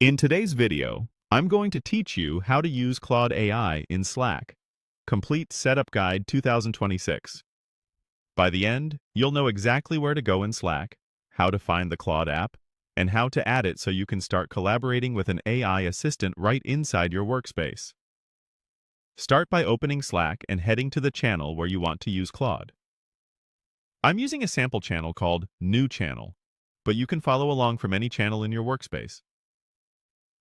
In today's video, I'm going to teach you how to use Claude AI in Slack. Complete Setup Guide 2026. By the end, you'll know exactly where to go in Slack, how to find the Claude app, and how to add it so you can start collaborating with an AI assistant right inside your workspace. Start by opening Slack and heading to the channel where you want to use Claude. I'm using a sample channel called New Channel, but you can follow along from any channel in your workspace.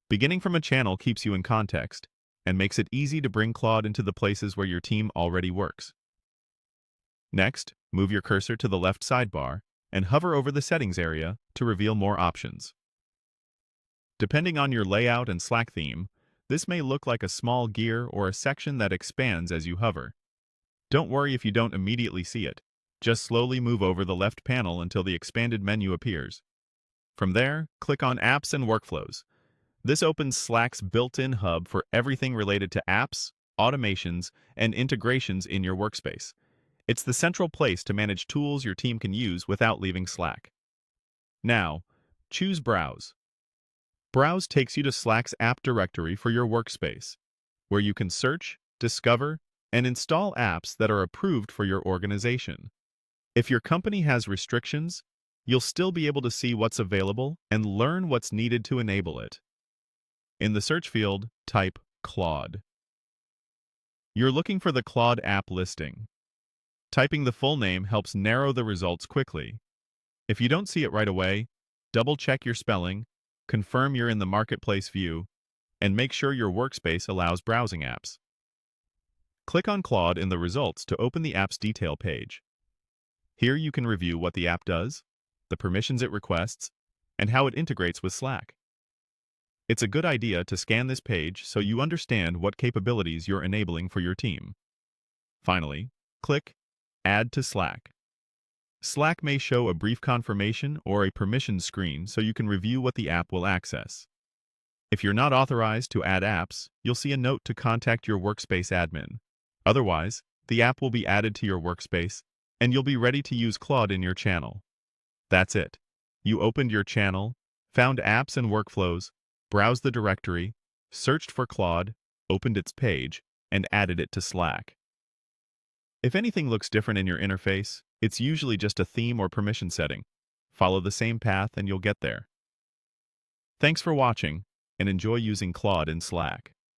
Beginning from a channel keeps you in context and makes it easy to bring Claude into the places where your team already works. Next, move your cursor to the left sidebar and hover over the settings area to reveal more options. Depending on your layout and Slack theme, this may look like a small gear or a section that expands as you hover. Don't worry if you don't immediately see it. Just slowly move over the left panel until the expanded menu appears. From there, click on Apps and Workflows. This opens Slack's built-in hub for everything related to apps, automations, and integrations in your workspace. It's the central place to manage tools your team can use without leaving Slack. Now, choose Browse. Browse takes you to Slack's app directory for your workspace, where you can search, discover, and install apps that are approved for your organization. If your company has restrictions, you'll still be able to see what's available and learn what's needed to enable it. In the search field, type Claude. You're looking for the Claude app listing. Typing the full name helps narrow the results quickly. If you don't see it right away, double-check your spelling, confirm you're in the Marketplace view, and make sure your workspace allows browsing apps. Click on Claude in the results to open the app's detail page. Here you can review what the app does, the permissions it requests, and how it integrates with Slack. It's a good idea to scan this page so you understand what capabilities you're enabling for your team. Finally, click Add to Slack. Slack may show a brief confirmation or a permission screen so you can review what the app will access. If you're not authorized to add apps, you'll see a note to contact your workspace admin. Otherwise, the app will be added to your workspace and you'll be ready to use Claude in your channel. That's it. You opened your channel, found apps and workflows, browsed the directory, searched for Claude, opened its page, and added it to Slack. If anything looks different in your interface, it's usually just a theme or permission setting. Follow the same path and you'll get there. Thanks for watching, and enjoy using Claude in Slack.